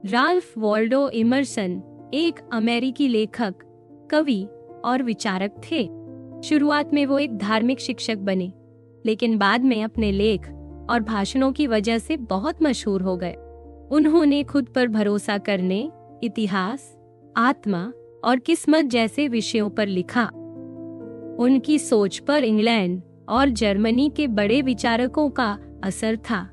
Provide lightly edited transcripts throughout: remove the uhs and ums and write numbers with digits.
Ralph Waldo immersion एक अमेरिकी लेखक, कवि और विचारक थे। शुरुआत में वो एक धार्मिक शिक्षक बने, लेकिन बाद में अपने लेख और भाषणों की वजह से बहुत मशहूर हो गए। उन्होंने खुद पर भरोसा करने, इतिहास, आत्मा और किस्मत जैसे विषयों पर लिखा। उनकी सोच पर इंग्लैंड और जर्मनी के बड़े विचारकों का असर था।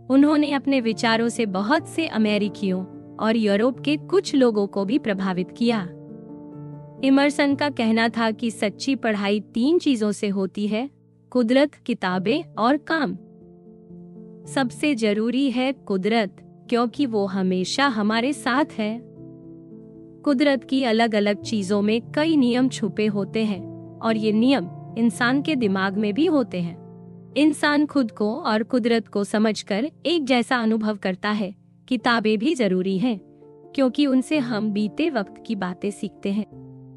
उन्होंने अपने विचारों से बहुत से अमेरिकियों और यूरोप के कुछ लोगों को भी प्रभावित किया। इमर्सन का कहना था कि सच्ची पढ़ाई 3 चीजों से होती है: कुदरत, किताबें और काम। सबसे जरूरी है कुदरत, क्योंकि वो हमेशा हमारे साथ है। कुदरत की अलग अलग चीजों में कई नियम छुपे होते हैं और ये नियम इंसान के दिमाग में भी होते हैं। इंसान खुद को और कुदरत को समझकर एक जैसा अनुभव करता है। किताबें भी जरूरी हैं, क्योंकि उनसे हम बीते वक्त की बातें सीखते हैं।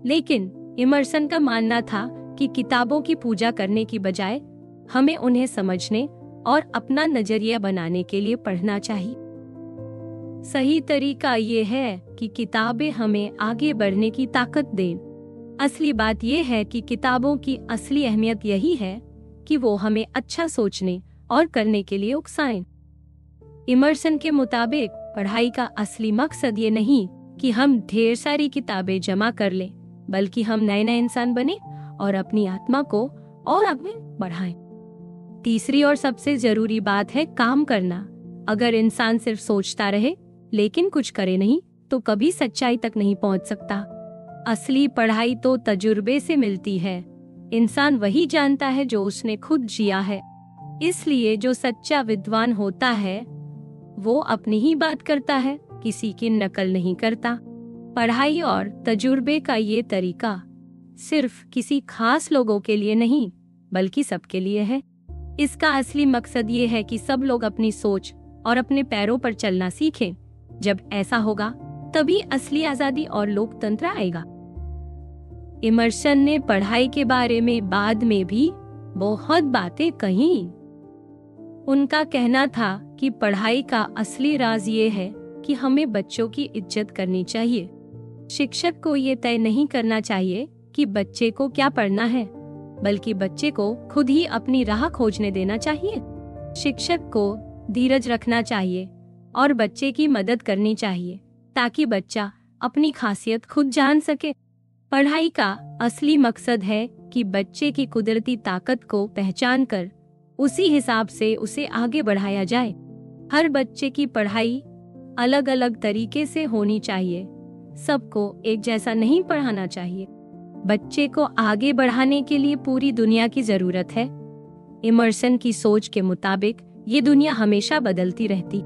लेकिन इमर्सन का मानना था कि किताबों की पूजा करने की बजाय हमें उन्हें समझने और अपना नजरिया बनाने के लिए पढ़ना चाहिए। सही तरीका ये है कि किताबें हमें आगे बढ़ने की ताकत दें। असली बात यह है कि किताबों की असली अहमियत यही है कि वो हमें अच्छा सोचने और करने के लिए उकसाएं। इमर्सन के मुताबिक पढ़ाई का असली मकसद ये नहीं कि हम ढेर सारी किताबें जमा कर लें, बल्कि हम नए इंसान बने और अपनी आत्मा को और आगे बढ़ाएं। तीसरी और सबसे जरूरी बात है काम करना। अगर इंसान सिर्फ सोचता रहे लेकिन कुछ करे नहीं, तो कभी सच्चाई तक नहीं पहुंच सकता। असली पढ़ाई तो तजुर्बे से मिलती है। इंसान वही जानता है जो उसने खुद जिया है। इसलिए जो सच्चा विद्वान होता है वो अपनी ही बात करता है, किसी की नकल नहीं करता। पढ़ाई और तजुर्बे का ये तरीका सिर्फ किसी खास लोगों के लिए नहीं, बल्कि सबके लिए है। इसका असली मकसद ये है कि सब लोग अपनी सोच और अपने पैरों पर चलना सीखें। जब ऐसा होगा तभी असली आजादी और लोकतंत्र आएगा। इमर्सन ने पढ़ाई के बारे में बाद में भी बहुत बातें कही। उनका कहना था कि पढ़ाई का असली राज ये है कि हमें बच्चों की इज्जत करनी चाहिए। शिक्षक को ये तय नहीं करना चाहिए कि बच्चे को क्या पढ़ना है, बल्कि बच्चे को खुद ही अपनी राह खोजने देना चाहिए। शिक्षक को धीरज रखना चाहिए और बच्चे की मदद करनी चाहिए, ताकि बच्चा अपनी खासियत खुद जान सके। पढ़ाई का असली मकसद है कि बच्चे की कुदरती ताकत को पहचान कर उसी हिसाब से उसे आगे बढ़ाया जाए। हर बच्चे की पढ़ाई अलग अलग तरीके से होनी चाहिए। सबको एक जैसा नहीं पढ़ाना चाहिए। बच्चे को आगे बढ़ाने के लिए पूरी दुनिया की जरूरत है। इमर्सन की सोच के मुताबिक ये दुनिया हमेशा बदलती रहती।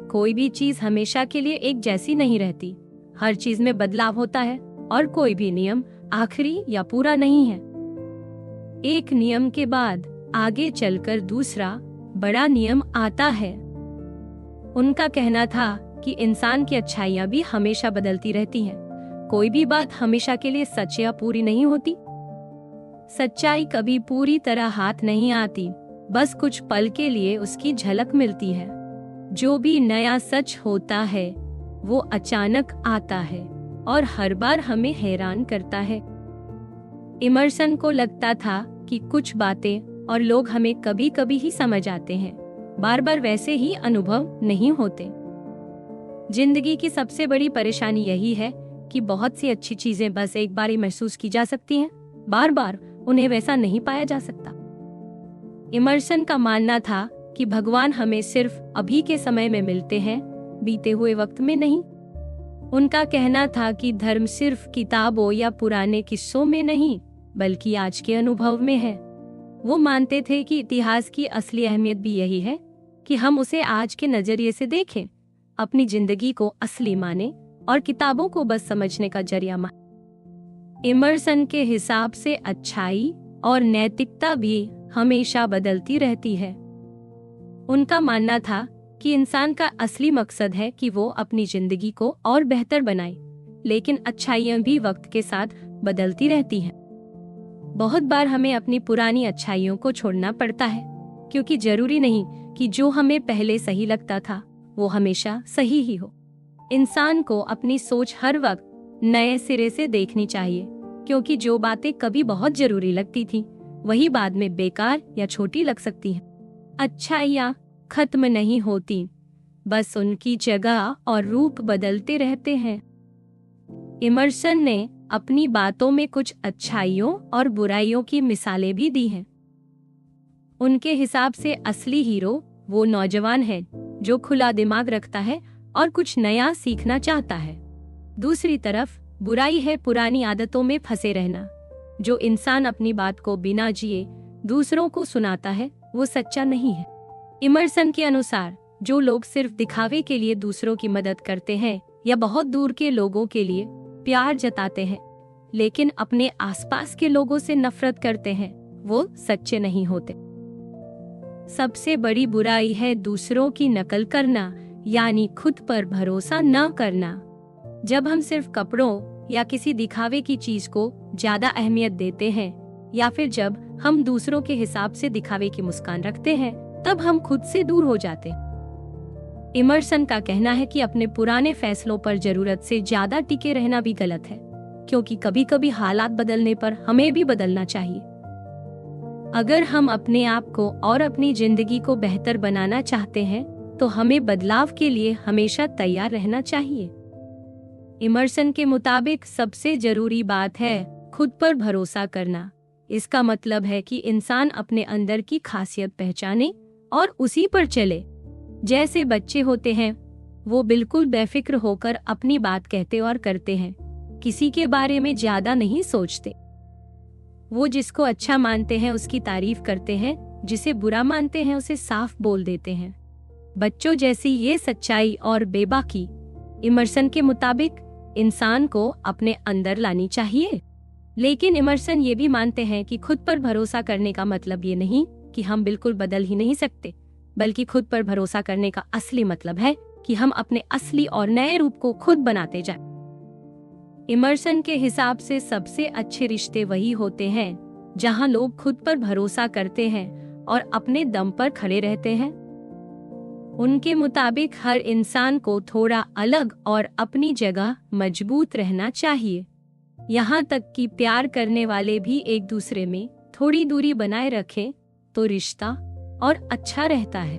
कोई भी चीज हमेशा के लिए एक जैसी नहीं रहती। हर चीज में बदलाव होता है और कोई भी नियम आखिरी या पूरा नहीं है। एक नियम के बाद आगे चलकर दूसरा बड़ा नियम आता है। उनका कहना था कि इंसान की अच्छाइयाँ भी हमेशा बदलती रहती हैं। कोई भी बात हमेशा के लिए सच या पूरी नहीं होती। सच्चाई कभी पूरी तरह हाथ नहीं आती, बस कुछ पल के लिए उसकी झलक मिलती है। जो भी नया सच होता है वो अचानक आता है और हर बार हमें हैरान करता है। इमर्सन को लगता था कि कुछ बातें और लोग हमें कभी कभी ही समझ आते हैं, बार बार वैसे ही अनुभव नहीं होते। जिंदगी की सबसे बड़ी परेशानी यही है कि बहुत सी अच्छी चीजें बस एक बार ही महसूस की जा सकती हैं, बार बार उन्हें वैसा नहीं पाया जा सकता। इमर्सन का मानना था कि भगवान हमें सिर्फ अभी के समय में मिलते हैं, बीते हुए वक्त में नहीं। उनका कहना था कि धर्म सिर्फ किताबों या पुराने किस्सों में नहीं, बल्कि आज के अनुभव में है। वो मानते थे कि इतिहास की असली अहमियत भी यही है कि हम उसे आज के नजरिए से देखें, अपनी जिंदगी को असली माने और किताबों को बस समझने का जरिया माने। इमर्सन के हिसाब से अच्छाई और नैतिकता भी हमेशा बदलती रहती है। उनका मानना था कि इंसान का असली मकसद है कि वो अपनी जिंदगी को और बेहतर बनाए, लेकिन अच्छाइयाँ भी वक्त के साथ बदलती रहती हैं। बहुत बार हमें अपनी पुरानी अच्छाइयों को छोड़ना पड़ता है, क्योंकि जरूरी नहीं कि जो हमें पहले सही लगता था वो हमेशा सही ही हो। इंसान को अपनी सोच हर वक्त नए सिरे से देखनी चाहिए, क्योंकि जो बातें कभी बहुत जरूरी लगती थी वही बाद में बेकार या छोटी लग सकती हैं। अच्छाइयाँ खत्म नहीं होती, बस उनकी जगह और रूप बदलते रहते हैं। इमर्सन ने अपनी बातों में कुछ अच्छाइयों और बुराइयों की मिसालें भी दी हैं। उनके हिसाब से असली हीरो वो नौजवान है जो खुला दिमाग रखता है और कुछ नया सीखना चाहता है। दूसरी तरफ बुराई है पुरानी आदतों में फंसे रहना। जो इंसान अपनी बात को बिना जिए दूसरों को सुनाता है वो सच्चा नहीं है। इमर्सन के अनुसार जो लोग सिर्फ दिखावे के लिए दूसरों की मदद करते हैं या बहुत दूर के लोगों के लिए प्यार जताते हैं लेकिन अपने आसपास के लोगों से नफरत करते हैं, वो सच्चे नहीं होते। सबसे बड़ी बुराई है दूसरों की नकल करना, यानी खुद पर भरोसा न करना। जब हम सिर्फ कपड़ों या किसी दिखावे की चीज को ज्यादा अहमियत देते हैं या फिर जब हम दूसरों के हिसाब से दिखावे की मुस्कान रखते हैं, तब हम खुद से दूर हो जाते हैं। इमर्सन का कहना है कि अपने पुराने फैसलों पर जरूरत से ज्यादा टिके रहना भी गलत है, क्योंकि कभी कभी हालात बदलने पर हमें भी बदलना चाहिए। अगर हम अपने आप को और अपनी जिंदगी को बेहतर बनाना चाहते हैं तो हमें बदलाव के लिए हमेशा तैयार रहना चाहिए। इमर्सन के मुताबिक सबसे जरूरी बात है खुद पर भरोसा करना। इसका मतलब है कि इंसान अपने अंदर की खासियत पहचाने और उसी पर चले। जैसे बच्चे होते हैं, वो बिल्कुल बेफिक्र होकर अपनी बात कहते और करते हैं, किसी के बारे में ज्यादा नहीं सोचते। वो जिसको अच्छा मानते हैं उसकी तारीफ करते हैं, जिसे बुरा मानते हैं उसे साफ बोल देते हैं। बच्चों जैसी ये सच्चाई और बेबाकी इमर्सन के मुताबिक इंसान को अपने अंदर लानी चाहिए। लेकिन इमर्सन ये भी मानते हैं कि खुद पर भरोसा करने का मतलब ये नहीं कि हम बिल्कुल बदल ही नहीं सकते, बल्कि खुद पर भरोसा करने का असली मतलब है कि हम अपने असली और नए रूप को खुद बनाते जाएं। इमर्सन के हिसाब से सबसे अच्छे रिश्ते वही होते हैं जहां लोग खुद पर भरोसा करते हैं और अपने दम पर खड़े रहते हैं। उनके मुताबिक हर इंसान को थोड़ा अलग और अपनी जगह मजबूत रहना चाहिए। यहाँ तक कि प्यार करने वाले भी एक दूसरे में थोड़ी दूरी बनाए रखें तो रिश्ता और अच्छा रहता है।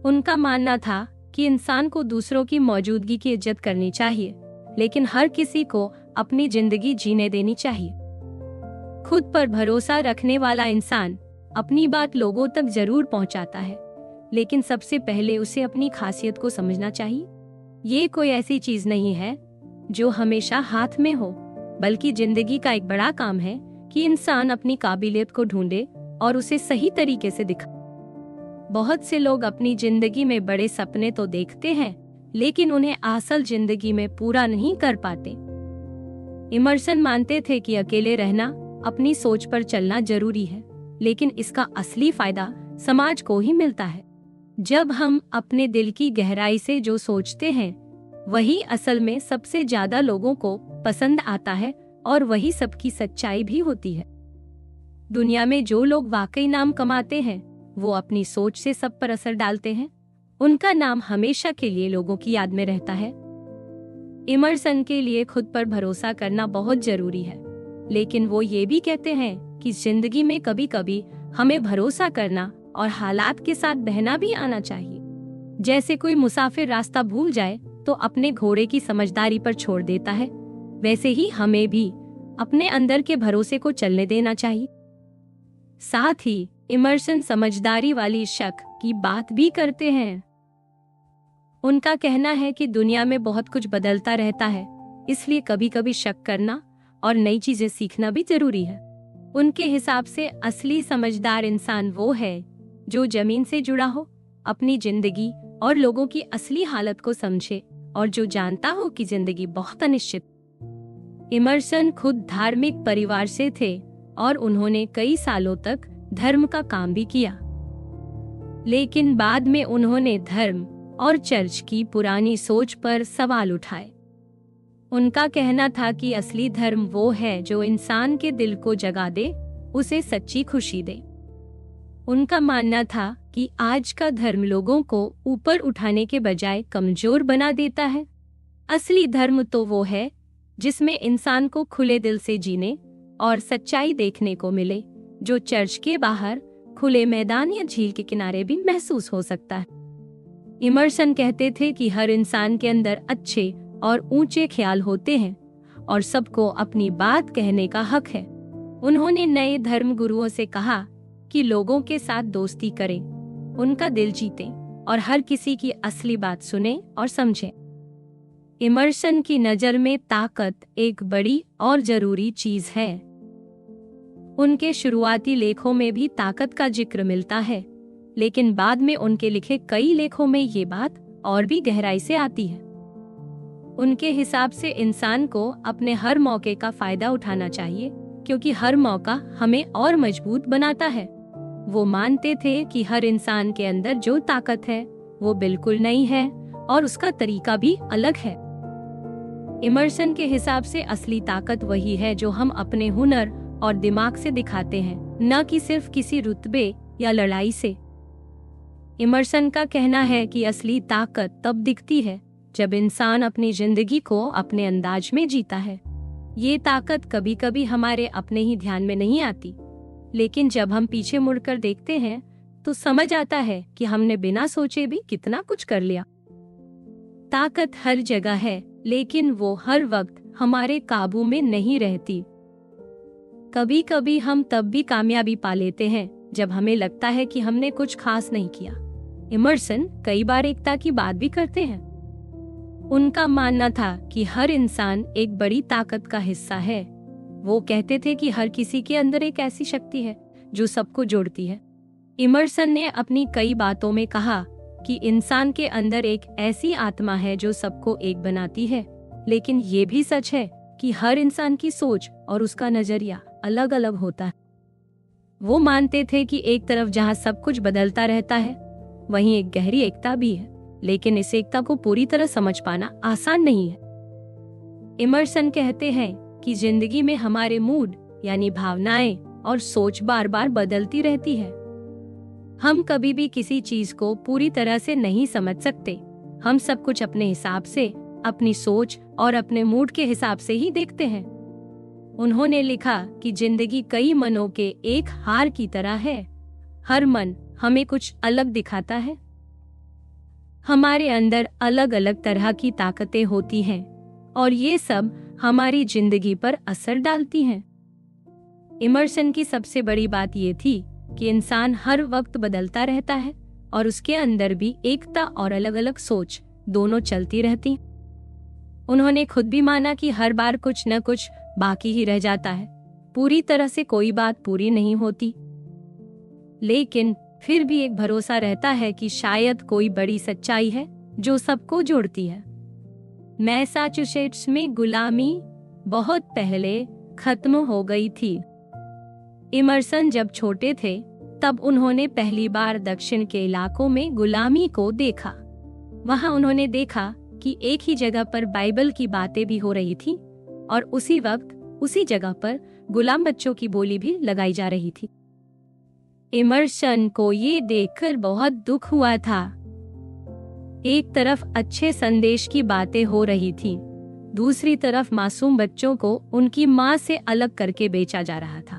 उनका मानना था कि इंसान को दूसरों की मौजूदगी की इज्जत करनी चाहिए, लेकिन हर किसी को अपनी जिंदगी जीने देनी चाहिए। खुद पर भरोसा रखने वाला इंसान अपनी बात लोगों तक जरूर पहुंचाता है, लेकिन सबसे पहले उसे अपनी खासियत को समझना चाहिए। ये कोई ऐसी चीज नहीं है जो हमेशा हाथ में हो, बल्कि जिंदगी का एक बड़ा काम है कि इंसान अपनी काबिलियत को ढूंढे और उसे सही तरीके से दिखा। बहुत से लोग अपनी जिंदगी में बड़े सपने तो देखते हैं, लेकिन उन्हें असल जिंदगी में पूरा नहीं कर पाते। इमर्सन मानते थे कि अकेले रहना, अपनी सोच पर चलना जरूरी है, लेकिन इसका असली फायदा समाज को ही मिलता है। जब हम अपने दिल की गहराई से जो सोचते हैं, वही असल में सबसे ज्यादा लोगों को पसंद आता है और वही सबकी सच्चाई भी होती है। दुनिया में जो लोग वाकई नाम कमाते हैं, वो अपनी सोच से सब पर असर डालते हैं। उनका नाम हमेशा के लिए लोगों की याद में रहता है। इमर्सन के लिए खुद पर भरोसा करना बहुत जरूरी है, लेकिन वो ये भी कहते हैं कि जिंदगी में कभी कभी हमें भरोसा करना और हालात के साथ बहना भी आना चाहिए। जैसे कोई मुसाफिर रास्ता भूल जाए तो अपने घोड़े की समझदारी पर छोड़ देता है, वैसे ही हमें भी अपने अंदर के भरोसे को चलने देना चाहिए। साथ ही इमर्सन समझदारी वाली शक की बात भी करते हैं। उनका कहना है कि दुनिया में बहुत कुछ बदलता रहता है, इसलिए कभी कभी शक करना और नई चीजें सीखना भी जरूरी है। उनके हिसाब से असली समझदार इंसान वो है जो जमीन से जुड़ा हो, अपनी जिंदगी और लोगों की असली हालत को समझे और जो जानता हो कि जिंदगी बहुत अनिश्चित। इमर्सन खुद धार्मिक परिवार से थे और उन्होंने कई सालों तक धर्म का काम भी किया, लेकिन बाद में उन्होंने धर्म और चर्च की पुरानी सोच पर सवाल उठाए। उनका कहना था कि असली धर्म वो है जो इंसान के दिल को जगा दे, उसे सच्ची खुशी दे। उनका मानना था कि आज का धर्म लोगों को ऊपर उठाने के बजाय कमजोर बना देता है। असली धर्म तो वो है जिसमें इंसान को खुले दिल से जीने और सच्चाई देखने को मिले, जो चर्च के बाहर, खुले मैदान या झील के किनारे भी महसूस हो सकता है। इमर्सन कहते थे कि हर इंसान के अंदर अच्छे और ऊंचे ख्याल होते हैं और सबको अपनी बात कहने का हक है। उन्होंने नए धर्म गुरुओं से कहा कि लोगों के साथ दोस्ती करें, उनका दिल जीतें और हर किसी की असली बात सुने और समझें। इमर्सन की नज़र में ताकत एक बड़ी और जरूरी चीज है। उनके शुरुआती लेखों में भी ताकत का जिक्र मिलता है, लेकिन बाद में उनके लिखे कई लेखों में ये बात और भी गहराई से आती है। उनके हिसाब से इंसान को अपने हर मौके का फायदा उठाना चाहिए, क्योंकि हर मौका हमें और मजबूत बनाता है। वो मानते थे कि हर इंसान के अंदर जो ताकत है वो बिल्कुल नई है और उसका तरीका भी अलग है। इमर्सन के हिसाब से असली ताकत वही है जो हम अपने हुनर और दिमाग से दिखाते हैं, न कि सिर्फ किसी रुतबे या लड़ाई से। इमर्सन का कहना है कि असली ताकत तब दिखती है जब इंसान अपनी जिंदगी को अपने अंदाज में जीता है। ये ताकत कभी कभी हमारे अपने ही ध्यान में नहीं आती, लेकिन जब हम पीछे मुड़कर देखते हैं तो समझ आता है कि हमने बिना सोचे भी कितना कुछ कर लिया। ताकत हर जगह है, लेकिन वो हर वक्त हमारे काबू में नहीं रहती। कभी कभी हम तब भी कामयाबी पा लेते हैं जब हमें लगता है कि हमने कुछ खास नहीं किया। इमर्सन कई बार एकता की बात भी करते हैं। उनका मानना था कि हर इंसान एक बड़ी ताकत का हिस्सा है। वो कहते थे कि हर किसी के अंदर एक ऐसी शक्ति है जो सबको जोड़ती है। इमर्सन ने अपनी कई बातों में कहा कि इंसान के अंदर एक ऐसी आत्मा है जो सबको एक बनाती है, लेकिन ये भी सच है कि हर इंसान की सोच और उसका नजरिया अलग अलग होता है। वो मानते थे कि एक तरफ जहाँ सब कुछ बदलता रहता है, वहीं एक गहरी एकता भी है, लेकिन इस एकता को पूरी तरह समझ पाना आसान नहीं है। इमर्सन कहते हैं कि जिंदगी में हमारे मूड यानी भावनाएं और सोच बार बार बदलती रहती है। हम कभी भी किसी चीज को पूरी तरह से नहीं समझ सकते। हम सब कुछ अपने हिसाब से, अपनी सोच और अपने मूड के हिसाब से ही देखते हैं। उन्होंने लिखा कि जिंदगी कई मनों के एक हार की तरह है। हर मन हमें कुछ अलग दिखाता है। हमारे अंदर अलग अलग तरह की ताकतें होती हैं और ये सब हमारी जिंदगी पर असर डालती हैं। इमर्सन की सबसे बड़ी बात ये थी कि इंसान हर वक्त बदलता रहता है और उसके अंदर भी एकता और अलग अलग सोच दोनों चलती रहती। उन्होंने खुद भी माना कि हर बार कुछ न कुछ बाकी ही रह जाता है। पूरी तरह से कोई बात पूरी नहीं होती, लेकिन फिर भी एक भरोसा रहता है कि शायद कोई बड़ी सच्चाई है जो सबको जोड़ती है। मैसाचुसेट्स में गुलामी बहुत पहले खत्म हो गई थी। इमर्सन जब छोटे थे तब उन्होंने पहली बार दक्षिण के इलाकों में गुलामी को देखा। वहां उन्होंने देखा कि एक ही जगह पर बाइबल की बातें भी हो रही थी और उसी वक्त उसी जगह पर गुलाम बच्चों की बोली भी लगाई जा रही थी। इमर्सन को ये देखकर बहुत दुख हुआ था। एक तरफ अच्छे संदेश की बातें हो रही थी, दूसरी तरफ मासूम बच्चों को उनकी माँ से अलग करके बेचा जा रहा था।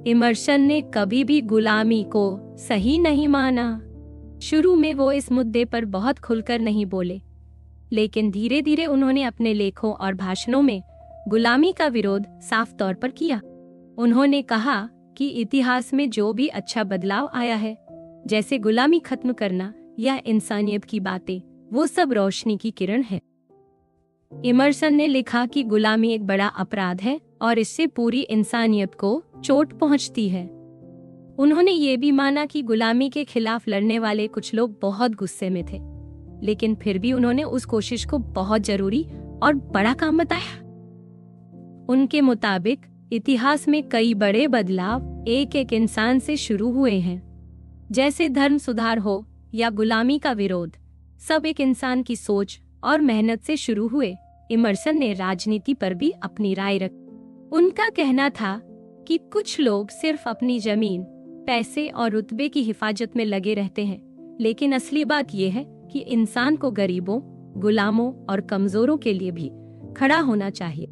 इमर्सन ने कभी भी गुलामी को सही नहीं माना। शुरू में वो इस मुद्दे पर बहुत खुलकर नहीं बोले, लेकिन धीरे धीरे उन्होंने अपने लेखों और भाषणों में गुलामी का विरोध साफ तौर पर किया। उन्होंने कहा कि इतिहास में जो भी अच्छा बदलाव आया है, जैसे गुलामी खत्म करना या इंसानियत की बातें, वो सब रोशनी की किरण है। इमर्सन ने लिखा कि गुलामी एक बड़ा अपराध है और इससे पूरी इंसानियत को चोट पहुंचती है। उन्होंने ये भी माना कि गुलामी के खिलाफ लड़ने वाले कुछ लोग बहुत गुस्से में थे, लेकिन फिर भी उन्होंने उस कोशिश को बहुत जरूरी और बड़ा काम बताया। उनके मुताबिक इतिहास में कई बड़े बदलाव एक एक इंसान से शुरू हुए हैं, जैसे धर्म सुधार हो या गुलामी का विरोध, सब एक इंसान की सोच और मेहनत से शुरू हुए। इमर्सन ने राजनीति पर भी अपनी राय रखी। उनका कहना था कि कुछ लोग सिर्फ अपनी जमीन, पैसे और रुतबे की हिफाजत में लगे रहते हैं, लेकिन असली बात यह है कि इंसान को गरीबों, गुलामों और कमजोरों के लिए भी खड़ा होना चाहिए।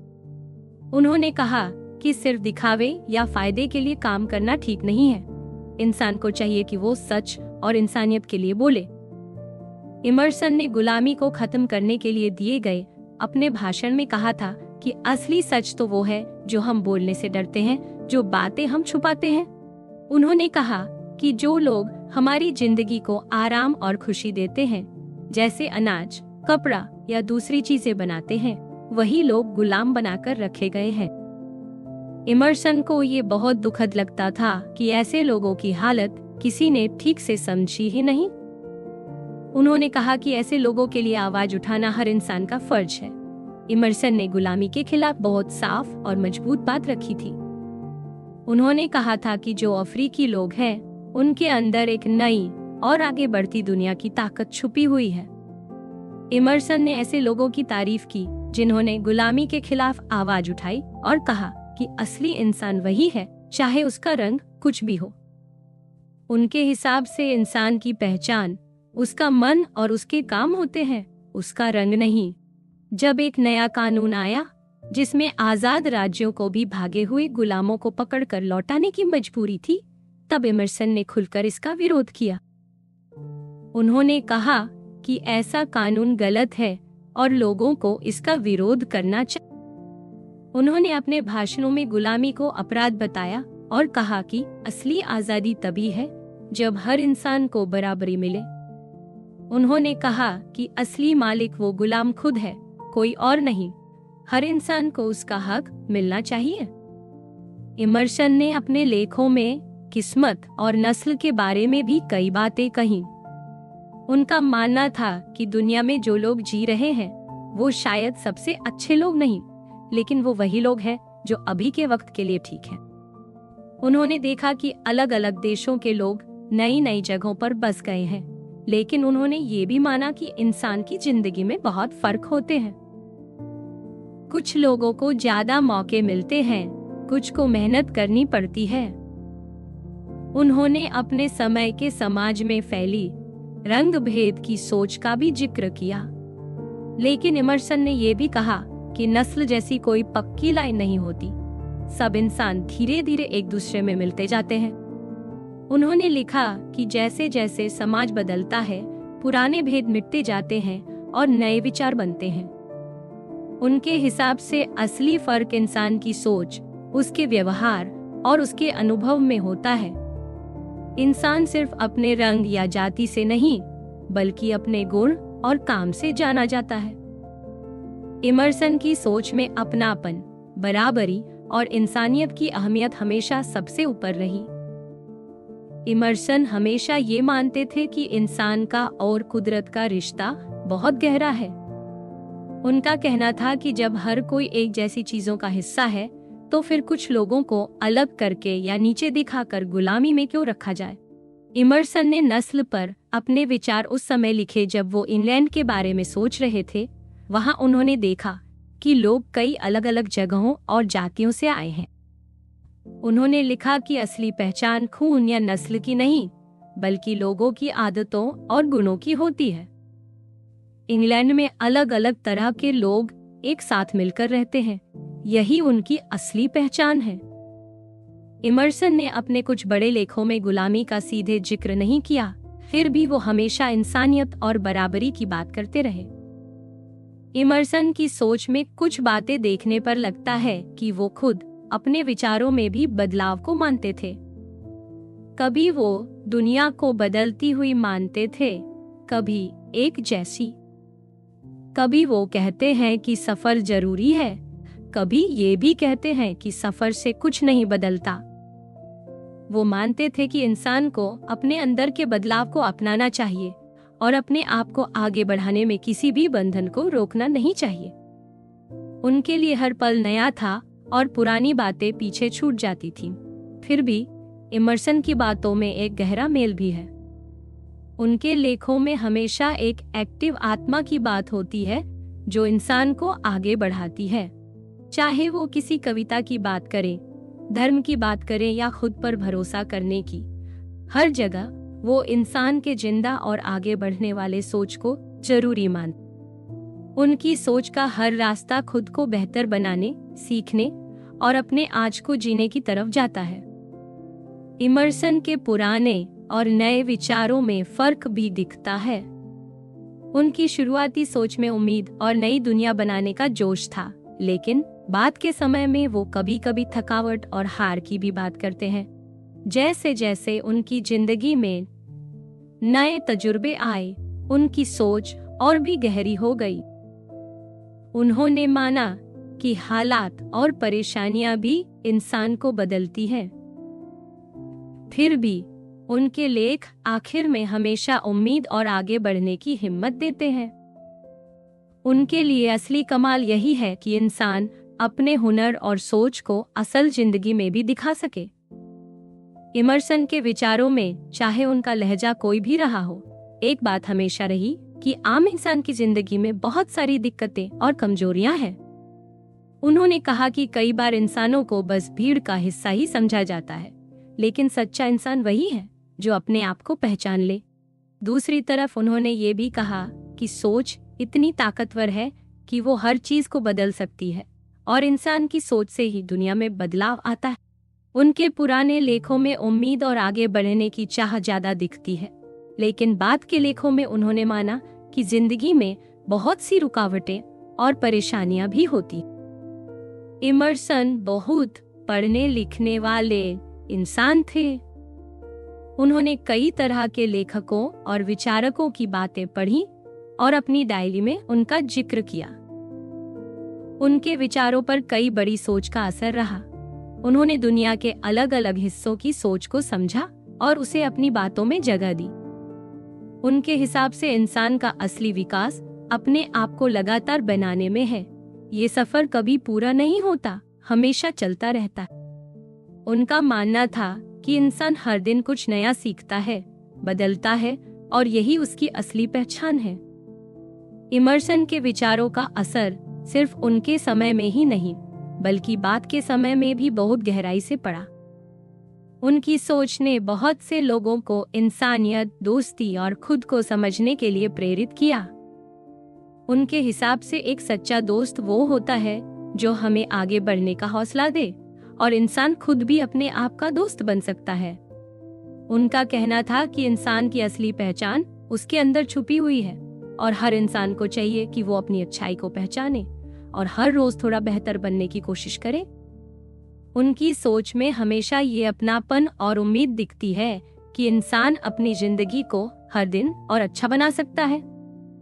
उन्होंने कहा कि सिर्फ दिखावे या फायदे के लिए काम करना ठीक नहीं है। इंसान को चाहिए कि वो सच और इंसानियत के लिए बोले। इमर्सन ने गुलामी को खत्म करने के लिए दिए गए अपने भाषण में कहा था कि असली सच तो वो है जो हम बोलने से डरते हैं, जो बातें हम छुपाते हैं। उन्होंने कहा कि जो लोग हमारी जिंदगी को आराम और खुशी देते हैं, जैसे अनाज, कपड़ा या दूसरी चीजें बनाते हैं, वही लोग गुलाम बनाकर रखे गए हैं। इमर्सन को ये बहुत दुखद लगता था कि ऐसे लोगों की हालत किसी ने ठीक से समझी ही नहीं। उन्होंने कहा कि ऐसे लोगों के लिए आवाज उठाना हर इंसान का फर्ज है। इमर्सन ने गुलामी के खिलाफ बहुत साफ और मजबूत बात रखी थी। उन्होंने कहा था कि जो अफ्रीकी लोग हैं, उनके अंदर एक नई और आगे बढ़ती दुनिया की ताकत छुपी हुई है। इमर्सन ने ऐसे लोगों की तारीफ की जिन्होंने गुलामी के खिलाफ आवाज उठाई और कहा कि असली इंसान वही है, चाहे उसका रंग कुछ भी हो। उनके हिसाब से इंसान की पहचान उसका मन और उसके काम होते हैं, उसका रंग नहीं। जब एक नया कानून आया जिसमें आजाद राज्यों को भी भागे हुए गुलामों को पकड़कर लौटाने की मजबूरी थी, तब इमर्सन ने खुलकर इसका विरोध किया। उन्होंने कहा कि ऐसा कानून गलत है और लोगों को इसका विरोध करना चाहिए। उन्होंने अपने भाषणों में गुलामी को अपराध बताया और कहा कि असली आजादी तभी है जब हर इंसान को बराबरी मिले। उन्होंने कहा कि असली मालिक वो गुलाम खुद है, कोई और नहीं। हर इंसान को उसका हक मिलना चाहिए। इमर्सन ने अपने लेखों में किस्मत और नस्ल के बारे में भी कई बातें कही। उनका मानना था कि दुनिया में जो लोग जी रहे हैं वो शायद सबसे अच्छे लोग नहीं, लेकिन वो वही लोग हैं जो अभी के वक्त के लिए ठीक हैं। उन्होंने देखा कि अलग अलग देशों के लोग नई नई जगहों पर बस गए हैं, लेकिन उन्होंने ये भी माना कि इंसान की जिंदगी में बहुत फर्क होते हैं। कुछ लोगों को ज्यादा मौके मिलते हैं, कुछ को मेहनत करनी पड़ती है। उन्होंने अपने समय के समाज में फैली रंग भेद की सोच का भी जिक्र किया, लेकिन इमर्सन ने यह भी कहा कि नस्ल जैसी कोई पक्की लाइन नहीं होती। सब इंसान धीरे धीरे एक दूसरे में मिलते जाते हैं। उन्होंने लिखा कि जैसे जैसे समाज बदलता है, पुराने भेद मिटते जाते हैं और नए विचार बनते हैं। उनके हिसाब से असली फर्क इंसान की सोच, उसके व्यवहार और उसके अनुभव में होता है। इंसान सिर्फ अपने रंग या जाति से नहीं, बल्कि अपने गुण और काम से जाना जाता है। इमर्सन की सोच में अपनापन, बराबरी और इंसानियत की अहमियत हमेशा सबसे ऊपर रही। इमर्सन हमेशा ये मानते थे कि इंसान का और कुदरत का रिश्ता बहुत गहरा है। उनका कहना था कि जब हर कोई एक जैसी चीजों का हिस्सा है, तो फिर कुछ लोगों को अलग करके या नीचे दिखाकर गुलामी में क्यों रखा जाए। इमर्सन ने नस्ल पर अपने विचार उस समय लिखे जब वो इंग्लैंड के बारे में सोच रहे थे। वहां उन्होंने देखा कि लोग कई अलग अलग जगहों और जातियों से आए हैं। उन्होंने लिखा कि असली पहचान खून या नस्ल की नहीं, बल्कि लोगों की आदतों और गुणों की होती है। इंग्लैंड में अलग अलग तरह के लोग एक साथ मिलकर रहते हैं, यही उनकी असली पहचान है। इमर्सन ने अपने कुछ बड़े लेखों में गुलामी का सीधे जिक्र नहीं किया, फिर भी वो हमेशा इंसानियत और बराबरी की बात करते रहे। इमर्सन की सोच में कुछ बातें देखने पर लगता है कि वो खुद अपने विचारों में भी बदलाव को मानते थे। कभी वो दुनिया को बदलती हुई मानते थे, कभी एक जैसी। कभी वो कहते हैं कि सफर जरूरी है, कभी ये भी कहते हैं कि सफर से कुछ नहीं बदलता। वो मानते थे कि इंसान को अपने अंदर के बदलाव को अपनाना चाहिए और अपने आप को आगे बढ़ाने में किसी भी बंधन को रोकना नहीं चाहिए। उनके लिए हर पल नया था और पुरानी बातें पीछे छूट जाती थीं। फिर भी इमर्सन की बातों में एक गहरा मेल भी है। उनके लेखों में हमेशा एक एक्टिव आत्मा की बात होती है जो इंसान को आगे बढ़ाती है। चाहे वो किसी कविता की बात करें, धर्म की बात करें या खुद पर भरोसा करने की, हर जगह वो इंसान के जिंदा और आगे बढ़ने वाले सोच को जरूरी मान। उनकी सोच का हर रास्ता खुद को बेहतर बनाने, सीखने और अपने आज को जीने की तरफ जाता है। इमर्सन के पुराने और नए विचारों में फर्क भी दिखता है। उनकी शुरुआती सोच में उम्मीद और नई दुनिया बनाने का जोश था, लेकिन बाद के समय में वो कभी कभी थकावट और हार की भी बात करते हैं। जैसे जैसे उनकी जिंदगी में नए तजुर्बे आए, उनकी सोच और भी गहरी हो गई। उन्होंने माना कि हालात और परेशानियां भी इंसान को बदलती हैं। फिर भी उनके लेख आखिर में हमेशा उम्मीद और आगे बढ़ने की हिम्मत देते हैं। उनके लिए असली कमाल यही है कि इंसान अपने हुनर और सोच को असल जिंदगी में भी दिखा सके। इमर्सन के विचारों में चाहे उनका लहजा कोई भी रहा हो, एक बात हमेशा रही कि आम इंसान की जिंदगी में बहुत सारी दिक्कतें और कमजोरियां हैं। उन्होंने कहा कि कई बार इंसानों को बस भीड़ का हिस्सा ही समझा जाता है, लेकिन सच्चा इंसान वही है जो अपने आप को पहचान ले। दूसरी तरफ उन्होंने ये भी कहा कि सोच इतनी ताकतवर है कि वो हर चीज को बदल सकती है और इंसान की सोच से ही दुनिया में बदलाव आता है। उनके पुराने लेखों में उम्मीद और आगे बढ़ने की चाह ज्यादा दिखती है, लेकिन बाद के लेखों में उन्होंने माना कि जिंदगी में बहुत सी रुकावटें और परेशानियां भी होती। इमर्सन बहुत पढ़ने लिखने वाले इंसान थे। उन्होंने कई तरह के लेखकों और विचारकों की बातें पढ़ी और अपनी डायरी में उनका जिक्र किया। उनके विचारों पर कई बड़ी सोच का असर रहा। उन्होंने दुनिया के अलग अलग हिस्सों की सोच को समझा और उसे अपनी बातों में जगह दी। उनके हिसाब से इंसान का असली विकास अपने आप को लगातार बनाने में है। ये सफर कभी पूरा नहीं होता, हमेशा चलता रहता है। उनका मानना था कि इंसान हर दिन कुछ नया सीखता है, बदलता है और यही उसकी असली पहचान है। इमर्सन के विचारों का असर सिर्फ उनके समय में ही नहीं, बल्कि बाद के समय में भी बहुत गहराई से पड़ा। उनकी सोच ने बहुत से लोगों को इंसानियत, दोस्ती और खुद को समझने के लिए प्रेरित किया। उनके हिसाब से एक सच्चा दोस्त वो होता है जो हमें आगे बढ़ने का हौसला दे, और इंसान खुद भी अपने आप का दोस्त बन सकता है। उनका कहना था कि इंसान की असली पहचान उसके अंदर छुपी हुई है और हर इंसान को चाहिए कि वो अपनी अच्छाई को पहचाने और हर रोज थोड़ा बेहतर बनने की कोशिश करे। उनकी सोच में हमेशा ये अपनापन और उम्मीद दिखती है कि इंसान अपनी जिंदगी को हर दिन और अच्छा बना सकता है।